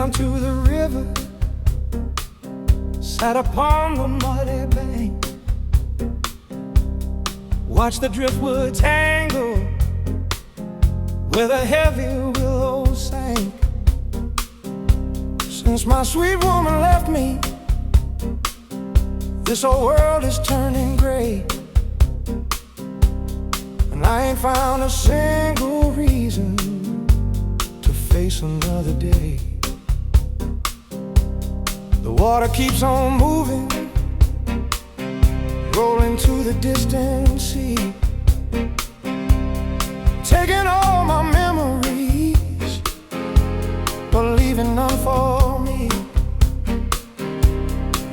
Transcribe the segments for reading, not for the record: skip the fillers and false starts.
down to the river, sat upon the muddy bank, watched the driftwood tangle where the heavy willows sank. Since my sweet woman left me, this whole world is turning gray, and I ain't found a single reason to face another day. The water keeps on moving, rolling to the distant sea, taking all my memories, but leaving none for me.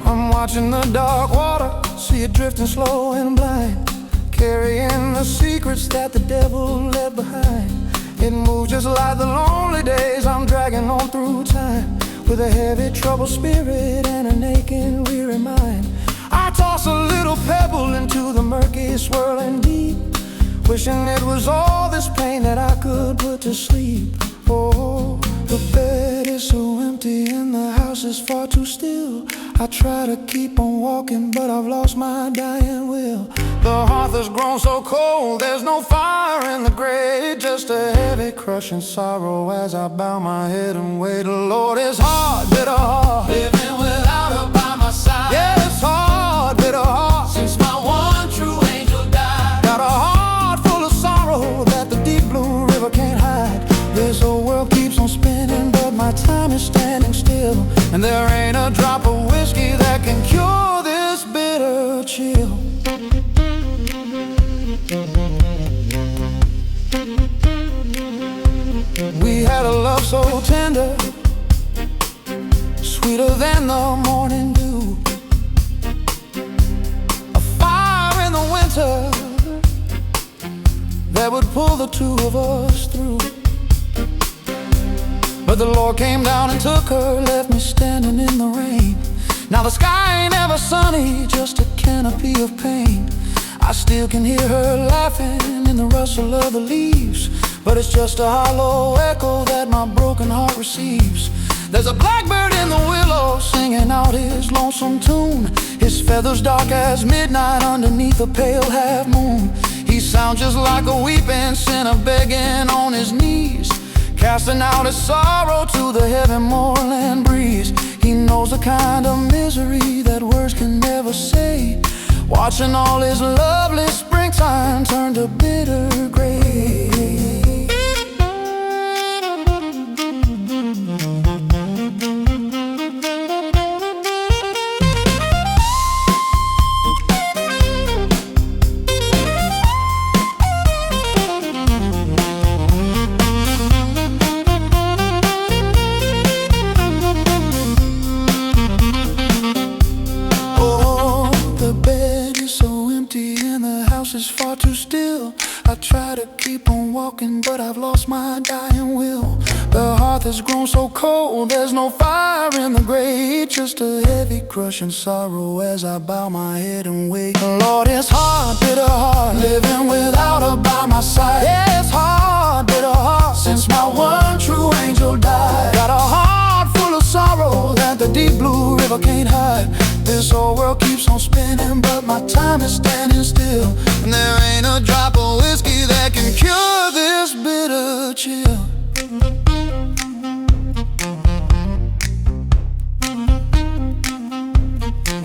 I'm watching the dark water, see it drifting slow and blind, carrying the secrets that the devil left behind. It moves just like the lonely days I'm dragging on through time, with a heavy troubled spirit and an aching weary mind. I toss a little pebble into the murky swirling deep, wishing it was all this pain that I could put to sleep. Oh, the bed is so empty and the house is far too still. I try to keep on walking, but I've lost my dying will. The hearth has grown so cold, there's no fire in the grate, just a heavy crushing sorrow as I bow my head and wait. Lord, it's hard, bitter hard, living without her by my side. Yeah, it's hard, bitter hard, since my one true angel died. Got a heart full of sorrow that the deep blue river can't hide. This whole world keeps on spinning, but my time is standing still, and there ain't a drop of whiskey that can cure this bitter chill. We had a love so tender, sweeter than the morning dew, a fire in the winter that would pull the two of us through. But the Lord came down and took her, left me standing in the rain. Now the sky ain't ever sunny, just a canopy of pain. I still can hear her laughing in the rustle of the leaves, but it's just a hollow echo that my broken heart receives. There's a blackbird in the willow singing out his lonesome tune, his feathers dark as midnight underneath a pale half moon. He sounds just like a weeping sinner begging on his knees, casting out his sorrow to the heavy moorland breeze. He knows the kind of misery that words can never say, watching all his lovely springtime turn to bitter gray. Is far too still. I try to keep on walking, but I've lost my dying will. The hearth has grown so cold, there's no fire in the grate, just a heavy crushing sorrow as I bow my head and wait. Lord, it's hard, bitter hard, living without her by my side. Yeah, it's hard, bitter hard, since my one true angel died. Got a heart full of sorrow that the deep blue river can't hide. This whole world keeps on spinning, but my time is standing still, and there ain't a drop of whiskey that can cure this bitter chill.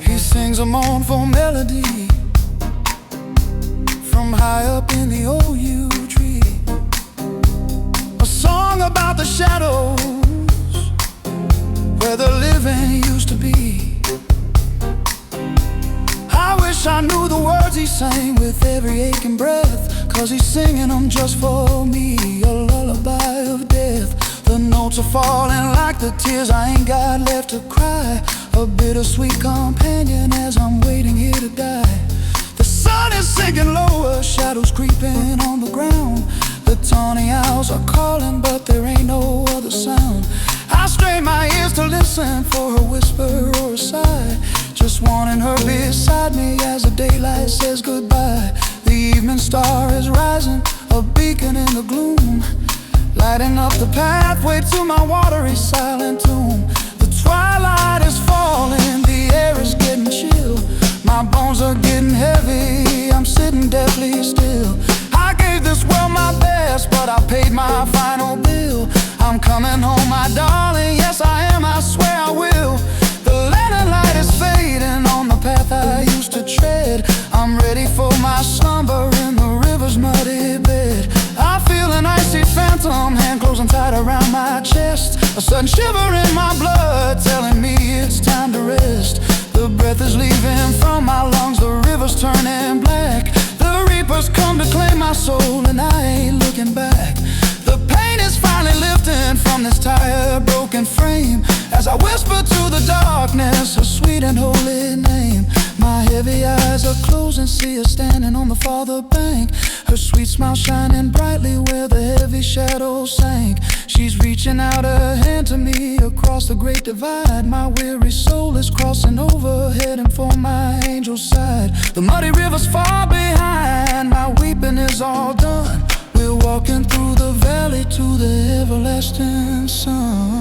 He sings a mournful melody from high up in the old yew tree, a song about the shadows where the living used to be. I wish I knew the words he sang with every aching breath, 'cause he's singing them just for me, a lullaby of death. The notes are falling like the tears I ain't got left to cry, a bittersweet companion as I'm waiting here to die. The sun is sinking lower, shadows creeping on the ground. The tawny owls are calling, but there ain't no other sound. I strain my ears to listen for a whisper or a sigh, just wanting her beside me as the daylight says goodbye. The evening star is rising, a beacon in the gloom, lighting up the pathway to my watery silent tomb. are getting heavy, I'm sitting deathly still. I gave this world my best, but I paid my final bill. I'm coming home, my darling, yes I am, I swear I will. The lantern light is fading on the path I used to tread. I'm ready for my slumber in the river's muddy bed. I feel an icy phantom, hand closing tight around my chest. A sudden shiver in my blood, telling me it's time to rest. The breath is leaving from my lungs, the river's turning black. The reapers come to claim my soul, and I ain't looking back. The pain is finally lifting from this tired, broken frame, as I whisper to the darkness her sweet and holy name. My heavy eyes are closing, see her standing on the farther bank. Her sweet smile shining brightly where the heavy shadows sank. She's reaching out her hand to me across the great divide. My weary soul is crossing over, heading for my angel's side. The muddy river's far behind, my weeping is all done. We're walking through the valley to the everlasting sun.